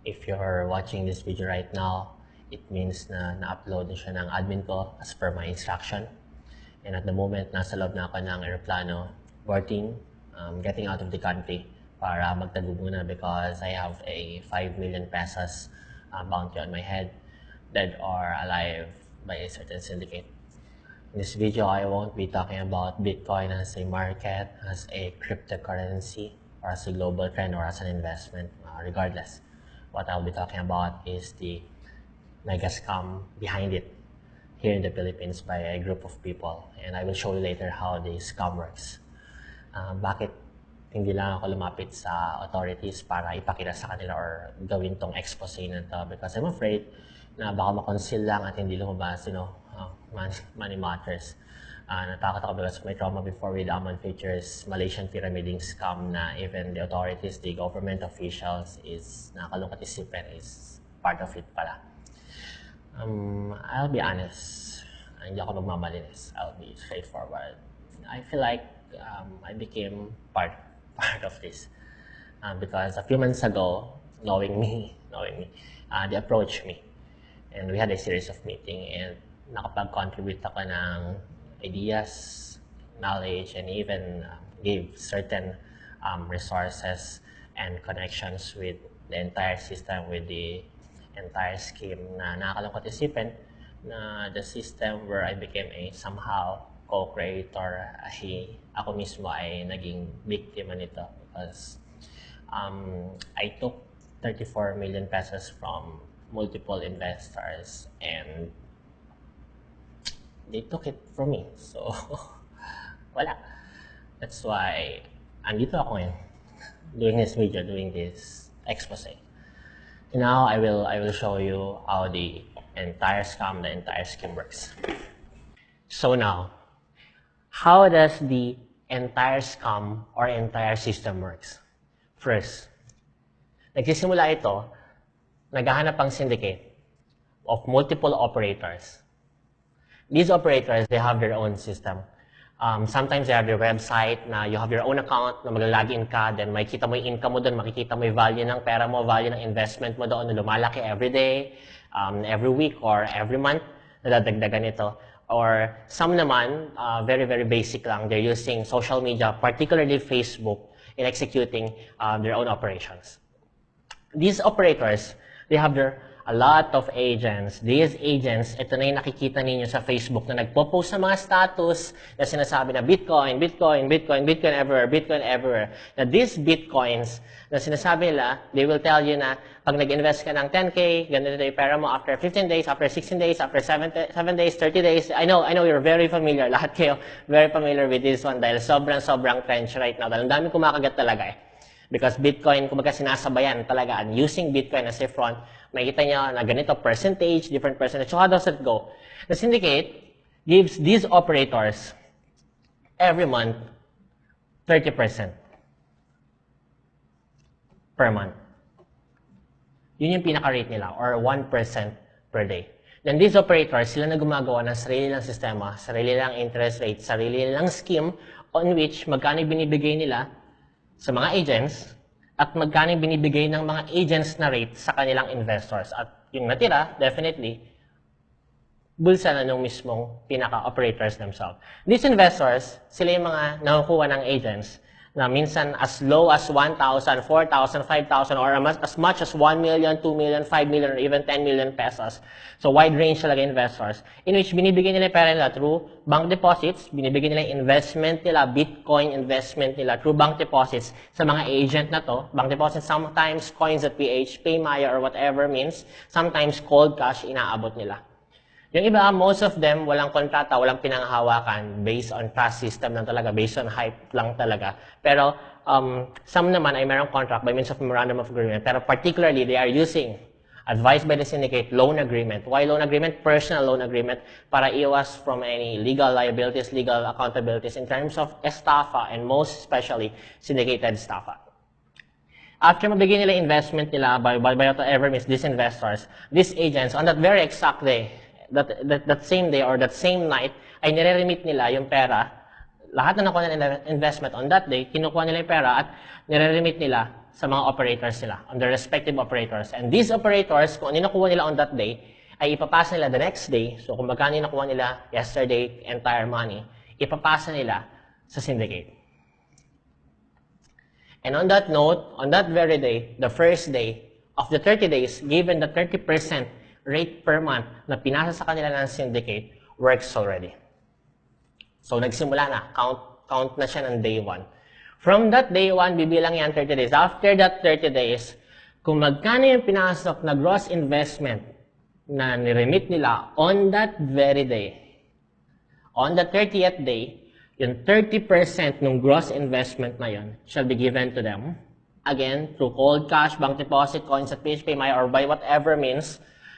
If you're watching this video right now, it means na na-upload na siya ng admin ko as per my instruction. And at the moment, nasa loob na ako ng aeroplano, boarding, getting out of the country para magtago muna because I have a 5 million pesos bounty on my head, dead or alive by a certain syndicate. In this video, I won't be talking about Bitcoin as a market, as a cryptocurrency, or as a global trend, or as an investment. Regardless, what I'll be talking about is the mega scam behind it here in the Philippines by a group of people. And I will show you later how the scam works. Bakit hindi lang ako lumapit sa authorities para ipakita sa kanila or gawin tong expose na to? Because I'm afraid na baka makonceal lang at hindi lumabas, money matters. Natakot ako because may trauma before with Amman Features Malaysian pyramiding scam na even the authorities, the government officials is nakalungkot isipin is part of it pala. I'll be honest, hindi ako magmamalinis. I'll be straightforward. I feel like I became part of this because a few months ago, knowing me, they approached me. And we had a series of meetings and nakapag-contribute ako ng ideas, knowledge, and even gave certain resources and connections with the entire system, with the entire scheme na nakakalungkot isipin na the system where I became a somehow co-creator, ako mismo ay naging biktima nito because I took 34 million pesos from multiple investors and they took it from me. So, wala. That's why andito ako ngayon doing this video, doing this expose. And now I will show you how the entire scheme works. So now, how does the entire scam or entire system works? First, nagsisimula ito, naghahanap ang syndicate of multiple operators. These operators, they have their own system. Sometimes they have their website na you have your own account na mag-login ka, then makikita mo yung income mo doon, makikita mo yung value ng pera mo, value ng investment mo doon na lumalaki every day, every week, or every month, nadadagdagan ito. Or some naman, very, very basic lang, they're using social media, particularly Facebook, in executing their own operations. These operators, they have a lot of agents. These agents, ito na yung nakikita ninyo sa Facebook na nagpo-post sa mga status na sinasabi na Bitcoin everywhere. Na these Bitcoins na sinasabi nila, they will tell you na pag nag-invest ka ng 10K, ganito yung pera mo after 15 days, after 16 days, after 7 days, 30 days. I know you're very familiar. Lahat kayo very familiar with this one dahil sobrang trench right now. Dahil ang daming kumakagat talaga eh. Because Bitcoin, kumbaga sinasabayan talaga, and using Bitcoin as a front, makikita nyo na ganito percentage, different percentage. So how does it go? The syndicate gives these operators every month 30% per month. Yun yung pinaka-rate nila, or 1% per day. Then these operators, sila na gumagawa ng sarili lang sistema, sarili lang interest rate, sarili lang scheme on which magkano binibigay nila sa mga agents at magkano binibigay ng mga agents na rate sa kanilang investors. At yung natira, definitely, bulsa na nung mismong pinaka-operators themselves. These investors, sila yung mga nakukuha ng agents na minsan as low as 1,000, 4,000, 5,000, or as much as 1 million, 2 million, 5 million, or even 10 million pesos. So wide range talaga investors, in which binibigyan nila pera nila through bank deposits, binibigyan nila investment nila, Bitcoin investment nila through bank deposits sa mga agent na to. Bank deposits, sometimes coins.ph, Paymaya, or whatever means, sometimes cold cash inaabot nila. Yung iba, most of them, walang kontrata, walang pinanghahawakan, based on trust system lang talaga, based on hype lang talaga. Pero, some naman ay mayroong contract by means of memorandum of agreement. Pero particularly, they are using, advised by the syndicate, loan agreement. Why loan agreement? Personal loan agreement para iwas from any legal liabilities, legal accountabilities in terms of estafa, and most especially, syndicated estafa. After mabigyan nila investment nila by whatever means these investors, these agents, on that very exact day, that same day or that same night, ay nire-remit nila yung pera. Lahat na nakuha nila investment on that day, kinukuha nila yung pera at nire-remit nila sa mga operators nila, on their respective operators. And these operators, kung ano nakuha nila on that day, ay ipapasa nila the next day. So kung magkano nakuha nila yesterday, entire money, ipapasa nila sa syndicate. And on that note, on that very day, the first day of the 30 days, given the 30% rate per month na pinasa sa kanila ng syndicate, works already. So nagsimula na, count na siya ng day 1. From that day 1, bibilang yan 30 days. After that 30 days, kung magkano yung pinasok na gross investment na niremit nila on that very day, on the 30th day, yung 30% ng gross investment na yun shall be given to them. Again, through cold cash, bank deposit, coins at PHP, or by whatever means,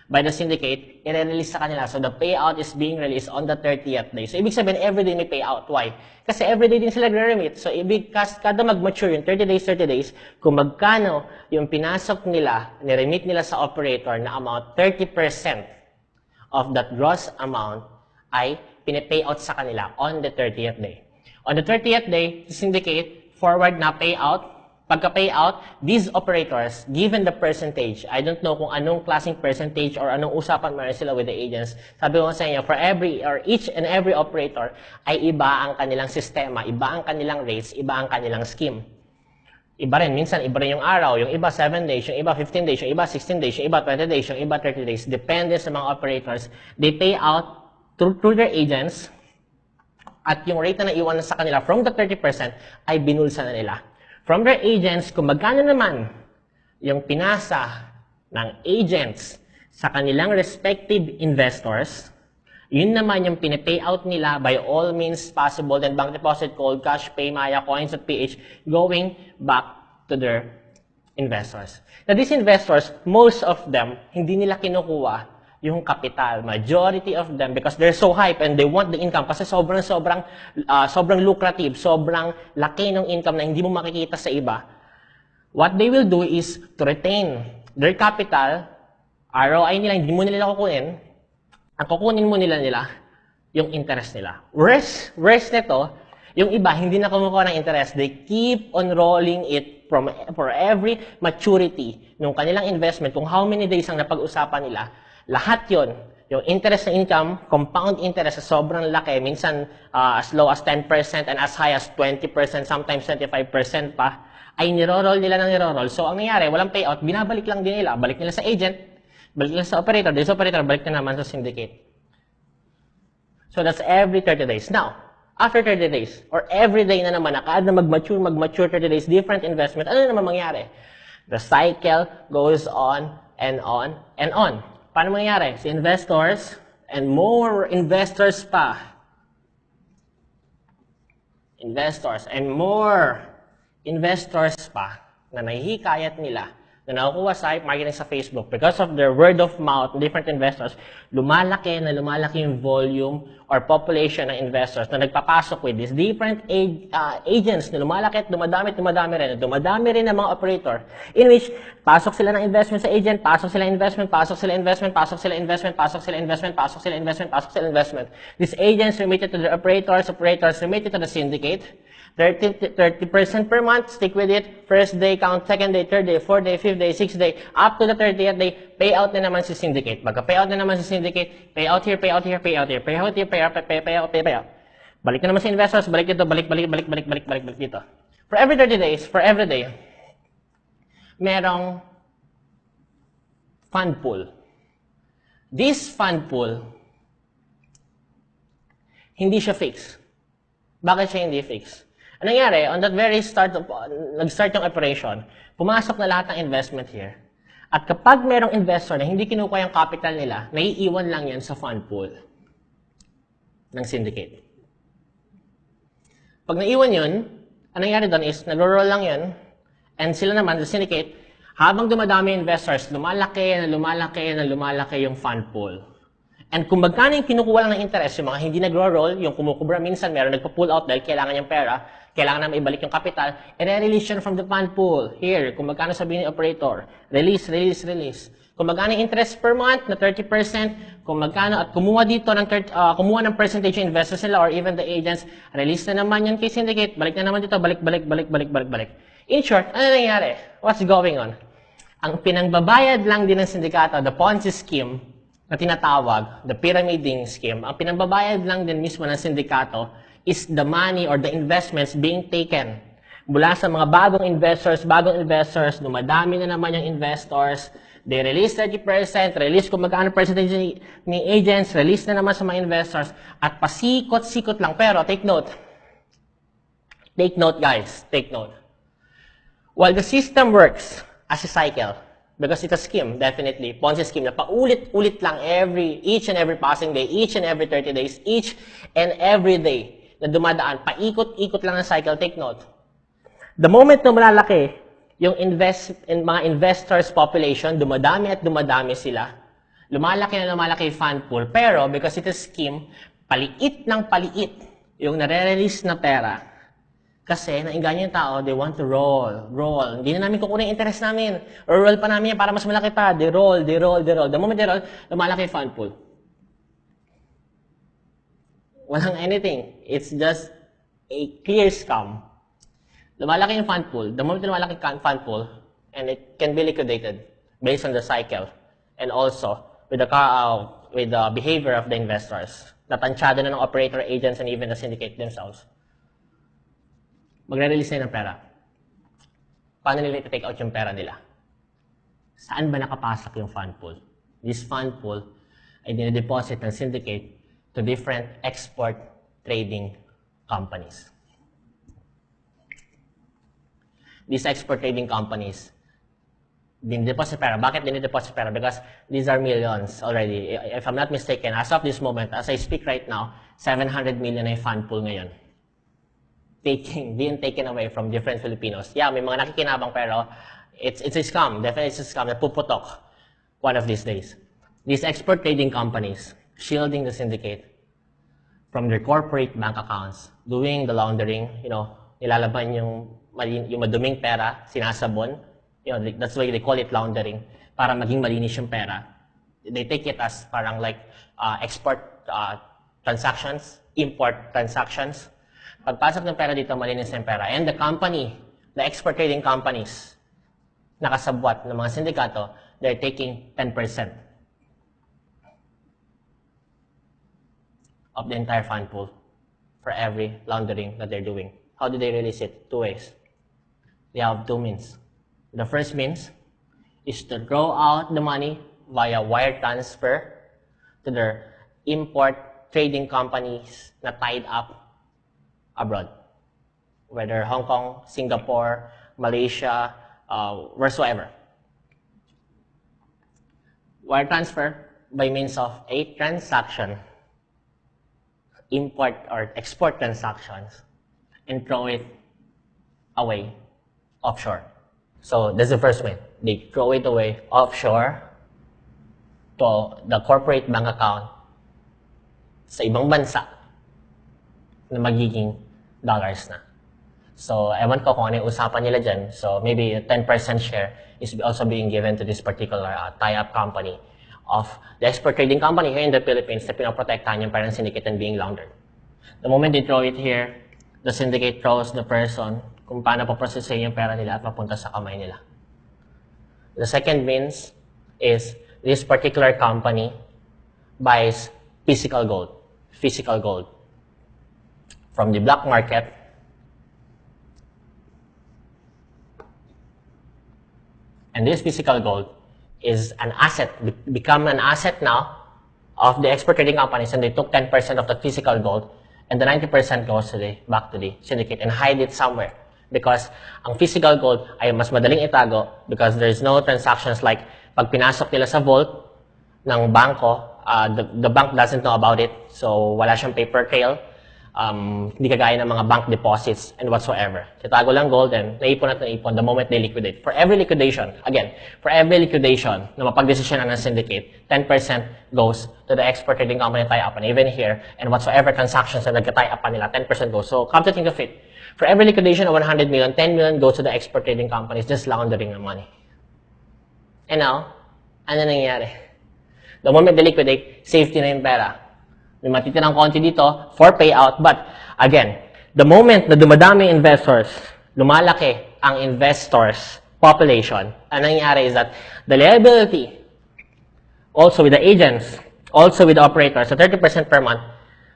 by the syndicate, i-release sa kanila. So the payout is being released on the 30th day. So ibig sabihin, everyday may payout. Why? Kasi everyday din sila nag-remit. So ibig, kada mag-mature yung 30 days, kung magkano yung pinasok nila, niremit nila sa operator na amount, 30% of that gross amount ay pinipayout sa kanila on the 30th day. On the 30th day, syndicate, forward na payout. Pagka-payout, these operators, given the percentage, I don't know kung anong klaseng percentage or anong usapan meron sila with the agents. Sabi ko sa inyo, for every or each and every operator, ay iba ang kanilang sistema, iba ang kanilang rates, iba ang kanilang scheme. Iba rin, minsan iba rin yung araw, yung iba 7 days, yung iba 15 days, yung iba 16 days, yung iba 20 days, yung iba 30 days. Depende sa mga operators. They pay out through their agents at yung rate na naiwan sa kanila from the 30% ay binulsa na nila. From their agents, kung magkano naman yung pinasa ng agents sa kanilang respective investors, yun naman yung pinipayout nila by all means possible, then bank deposit, cold cash, pay, Maya, coins at PH, going back to their investors. Now, these investors, most of them, hindi nila kinukuha yung capital. Majority of them, because they're so hype and they want the income kasi sobrang lucrative, sobrang laki ng income na hindi mo makikita sa iba. What they will do is to retain their capital, ROI nila, hindi mo nila kukunin. Ang kukunin mo nila yung interest nila. Worst nito, yung iba, hindi na kumukuha ng interest. They keep on rolling it for every maturity ng kanilang investment, kung how many days ang napag-usapan nila. Lahat yon, yung interest na income, compound interest sa sobrang laki, minsan as low as 10% and as high as 20%, sometimes 25% pa, ay niro-roll nila ng niro-roll. So, ang nangyari, walang payout, binabalik lang din nila. Balik nila sa agent, balik nila sa operator, this operator, balik na naman sa syndicate. So, that's every 30 days. Now, after 30 days, or every day na naman, kada mag-mature 30 days, different investment, ano naman mangyari? The cycle goes on and on and on. Paano mangyayari? Si investors and more investors pa. Investors and more investors pa na nahihikayat nila na nakukuha sa marketing sa Facebook because of their word of mouth, different investors, lumalaki yung volume or population ng investors na nagpapasok with these different agents na lumalaki at dumadami rin ng mga operator in which pasok sila ng investment sa agent, pasok sila investment. These agents remitted to the operators remitted to the syndicate. 30% per month, stick with it. First day, count, second day, third day, fourth day, fifth day, sixth day, up to the 30th day, payout na naman si syndicate. Pagka-payout na naman si syndicate, payout here. Balik na naman si investors, balik dito, balik dito. For every 30 days, for every day, merong fund pool. This fund pool, hindi siya fixed. Bakit siya hindi fixed? Ano nangyari? On that very nag-start yung operation, pumasok na lahat ng investment here. At kapag merong investor na hindi kinukuha yung capital nila, naiiwan lang yan sa fund pool ng syndicate. Pag naiwan yun, ang nangyari doon is, nag-roll lang yun, and sila naman, the syndicate, habang dumadami investors, lumalaki yung fund pool. And kung magkano yung kinukuha lang ng interest, yung mga hindi nagro-roll, yung kumukubra minsan, meron nagpa-pull out dahil kailangan niyang pera, kailangan na maibalik yung capital, i-release yun from the fund pool. Here, kung magkano sabihin ni operator, release. Kung magkano interest per month na 30%, kung magkano, at kumuha dito kumuha ng percentage yung investors nila or even the agents, release na naman yan kay syndicate, balik na naman dito, balik. In short, ano nangyari? What's going on? Ang pinangbabayad lang din ng sindikato, the Ponzi scheme na tinatawag, the pyramiding scheme, ang pinangbabayad lang din mismo ng sindikato is the money or the investments being taken mula sa mga bagong investors, dumadami na naman yung investors, they release 30%, release kung magkano percentage ni agents, release na naman sa mga investors, at pasikot-sikot lang. Pero, take note guys, take note. While the system works as a cycle, because it's a scheme, definitely, Ponzi scheme, na paulit-ulit lang each and every passing day, each and every 30 days, each and every day, na dumadaan, paikot-ikot lang ang cycle, take note. The moment na malalaki yung mga investors population, dumadami at dumadami sila, lumalaki na lumalaki yung fund pool, pero because it's a scheme, paliit ng paliit yung nare-release na pera. Kasi nainganyo yung tao, they want to roll. Hindi na namin kukunin yung interest namin. Or roll pa namin yan para mas malaki pa. They roll. The moment they roll, lumalaki yung fund pool. Walang anything. It's just a clear scam. Lumalaki yung fund pool. The moment lumalaki yung fund pool, and it can be liquidated based on the cycle and also with the behavior of the investors. Natansyado na ng operator, agents, and even the syndicate themselves. Magre-release na ng pera. Paano nila iti-take out yung pera nila? Saan ba nakapasok yung fund pool? This fund pool ay dinideposit ng syndicate to different export trading companies. These export trading companies, dinideposit pera. Bakit dinideposit pera? Because these are millions already. If I'm not mistaken, as of this moment, as I speak right now, 700 million ay fund pool ngayon. Being taken away from different Filipinos. Yeah, may mga nakikinabang pero it's a scam. Definitely it's a scam na puputok one of these days. These export trading companies, shielding the syndicate from their corporate bank accounts, doing the laundering, nilalaban yung maduming pera, sinasabon. That's why they call it laundering, para maging malinis yung pera. They take it as parang like export transactions, import transactions. Pagpasok ng pera dito, malinis yung pera. And the export trading companies, nakasabwat ng mga sindikato, they're taking 10% of the entire fund pool for every laundering that they're doing. How do they release it? Two ways. They have two means. The first means is to draw out the money via wire transfer to their import trading companies na tied up abroad. Whether Hong Kong, Singapore, Malaysia, wheresoever. Wire transfer by means of a transaction, import or export transactions, and throw it away offshore. So that's the first way. They throw it away offshore to the corporate bank account sa ibang bansa na magiging dollars na. So, ewan ko kung ano yung usapan nila dyan. So, maybe a 10% share is also being given to this particular tie-up company of the export trading company here in the Philippines na pinoprotektahan yung parang syndicate and being laundered. The moment they throw it here, the syndicate throws the person kung paano paprocessin yung pera nila at mapunta sa kamay nila. The second means is this particular company buys physical gold from the black market and this physical gold is an asset, become an asset now of the export trading companies, and they took 10% of the physical gold and the 90% goes back to the syndicate and hide it somewhere. Because ang physical gold ay mas madaling itago because there's no transactions like pag pinasok nila sa vault ng bangko, the bank doesn't know about it, so wala siyang paper trail. Hindi kagaya ng mga bank deposits and whatsoever. Titago lang gold and naipon at naipon the moment they liquidate. For every liquidation na mapagdesisyon ng syndicate, 10% goes to the export trading company tie-up. And even here, and whatsoever transactions na nagka-tie-up nila, 10% goes. So, come to think of it, for every liquidation of 100 million, 10 million goes to the export trading companies, just laundering ng money. And now, ano nangyayari? The moment they liquidate, safety na yung pera. May matitirang konti dito for payout. But, again, the moment na dumadami investors, lumalaki ang investors' population, ang nangyayari is that the liability, also with the agents, also with the operators, so 30% per month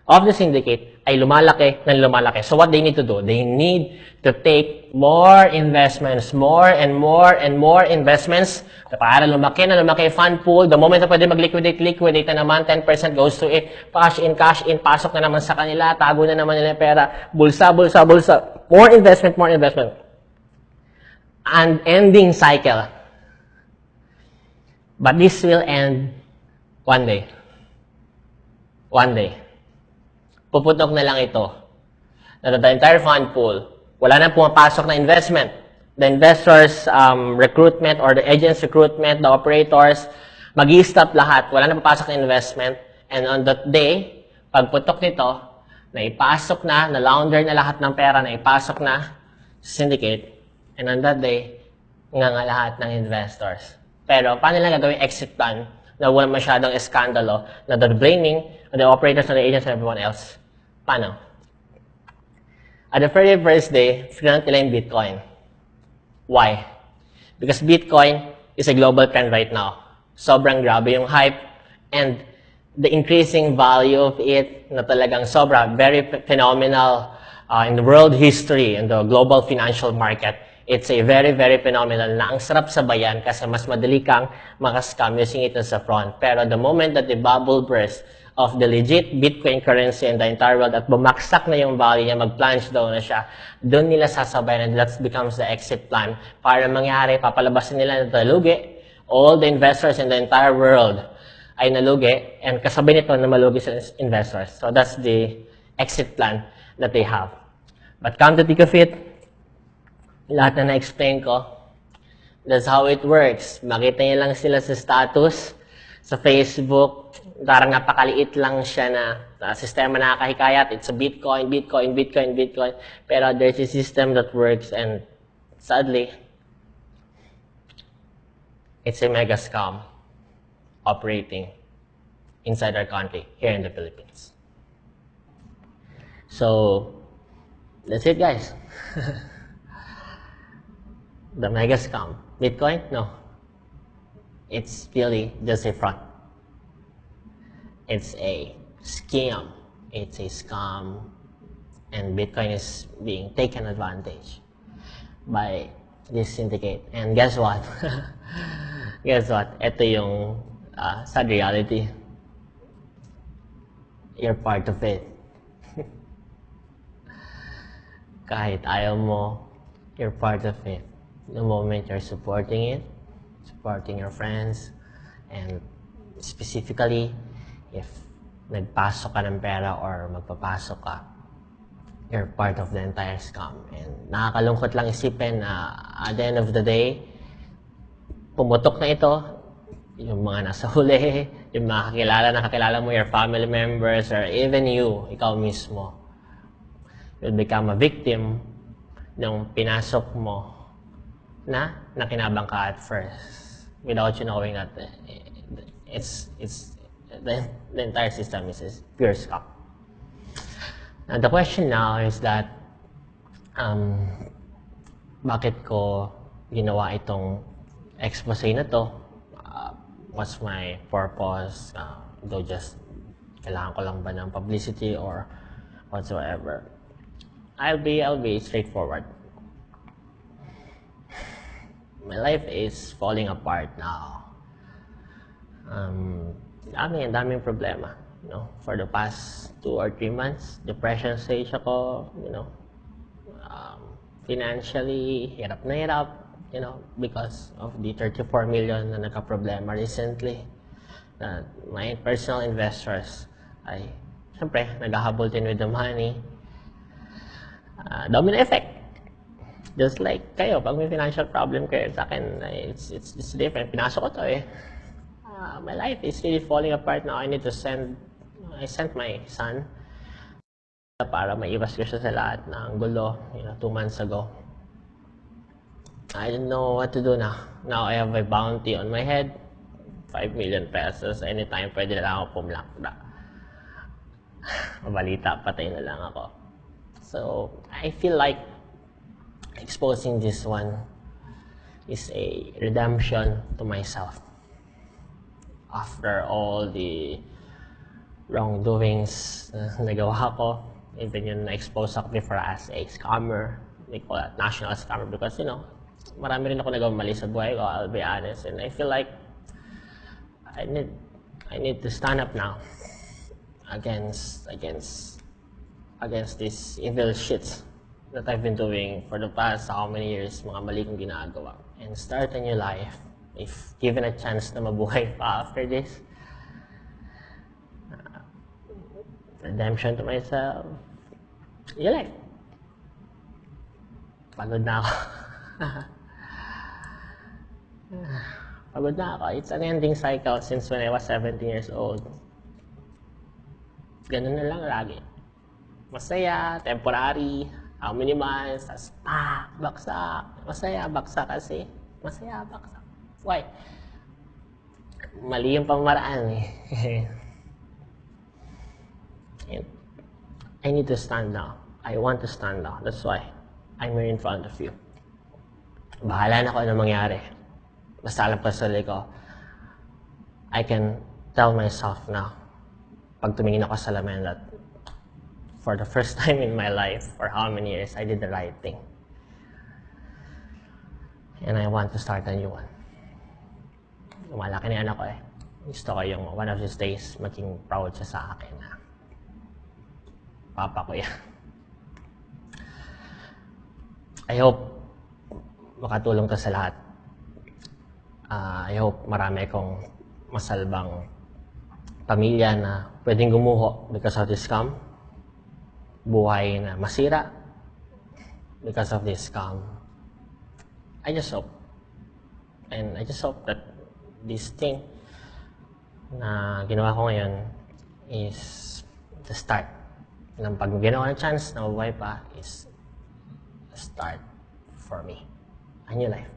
of the syndicate ay lumalaki ng lumalaki. So what they need to do? They need to take more investments, more and more and more investments para lumaki na lumaki fund pool. The moment na pwede mag-liquidate, liquidate na naman, 10% goes to it. Cash in, pasok na naman sa kanila, tago na naman nila yung pera, bulsa. More investment, more investment. And ending cycle. But this will end one day. One day. Puputok na lang ito. Na the entire fund pool, wala nang pumapasok na investment. The investors' recruitment or the agents' recruitment, the operators, mag-i-stop lahat. Wala nang papasok na investment. And on that day, pagputok nito, naipasok na launder na lahat ng pera, naipasok na syndicate. And on that day, nga lahat ng investors. Pero paano lang gagawin exit plan na wala masyadong eskandalo, na the blaming, the operators, and the agents, and everyone else? Paano? At the very first day, finant nila yung Bitcoin. Why? Because Bitcoin is a global trend right now. Sobrang grabe yung hype and the increasing value of it na talagang sobra, very phenomenal in the world history, in the global financial market. It's a very, very phenomenal na ang sarap sabayan kasi mas madali kang makascam using it as a front. Pero the moment that the bubble burst of the legit Bitcoin currency in the entire world at bumaksak na yung value niya, mag-plunge down na siya, doon nila sasabayan and that becomes the exit plan. Para mangyari, papalabasin nila na nalugi. All the investors in the entire world ay nalugi and kasabay nito na malugi sa investors. So that's the exit plan that they have. But come to think of it, lahat na na-explain ko, that's how it works. Makita niyo lang sila sa status, sa Facebook, parang napakaliit lang siya na sistema na nakahikayat. It's a Bitcoin. Pero there's a system that works and sadly, it's a mega scam operating inside our country, here in the Philippines. So, that's it guys. The mega scam. Bitcoin? No. It's really just a front. It's a scam. It's a scam. And Bitcoin is being taken advantage by this syndicate. And guess what? Guess what? Ito yung sad reality. You're part of it. Kahit ayaw mo, you're part of it. The moment you're supporting it, supporting your friends, and specifically, if nagpasok ka ng pera or magpapasok ka, you're part of the entire scam. And nakakalungkot lang isipin na at the end of the day, pumutok na ito, yung mga nasa huli, yung mga nakakilala mo, your family members, or even you, ikaw mismo, you'll become a victim ng pinasok mo na nakinabang ka at first without you knowing that the entire system is pure scam. Now, the question now is that bakit ko ginawa itong expose na to? What's my purpose? Though just kailangan ko lang ba ng publicity or whatsoever? I'll be straightforward. My life is falling apart now. Daming problema. For the past 2 or 3 months, depression stage ako, financially, hirap na hirap, because of the 34 million na nagka-problema recently. My personal investors ay, syempre, naghahabol din with the money. Domino effect. Just like kayo, pag may financial problem kayo, sa akin, it's different. Pinasok ko to eh. My life is really falling apart now. I sent my son para maiwas ko siya sa lahat ng gulo, 2 months ago. I don't know what to do now. Now I have a bounty on my head, 5 million pesos. Anytime pwede na lang ako pumlakda. Mabalita, patay na lang ako. So, I feel like exposing this one is a redemption to myself. After all the wrongdoings na nagawa ko, even yung na-expose ako before as a scammer, they call it national scammer because, marami rin ako nagawang mali sa buhay ko, I'll be honest, and I feel like I need to stand up now against these evil shits that I've been doing for the past how many years, mga mali kong ginagawa, and start a new life if given a chance na mabuhay pa after this. Redemption to myself. Yun lang. Pagod na ako. Pagod na ako. It's an ending cycle since when I was 17 years old. Ganun na lang lagi. Masaya, temporary, how many months, tas baksak. Masaya, baksak kasi. Masaya, baksak. Why? Mali yung pamaraan eh. And I need to stand now. I want to stand now. That's why I'm here in front of you. Bahala na kung ano mangyari. Basta alam ko sa sarili ko, I can tell myself now, pag tumingin ako sa salamin, that for the first time in my life, for how many years, I did the right thing. And I want to start a new one. Lumalaki na anak ko eh. Gusto ko yung one of these days, maging proud siya sa akin na papa ko yan. I hope makatulong to sa lahat. I hope marami akong masalbang pamilya na pwedeng gumuho because of this scam. Buhay na masira because of this scam. I just hope. And I just hope that this thing na ginawa ko ngayon is the start. Nang pag ginawa ng chance na mabuhay pa is a start for me. A new life.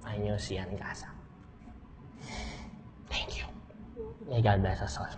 A new Xian Gaza. Thank you. May God bless us all.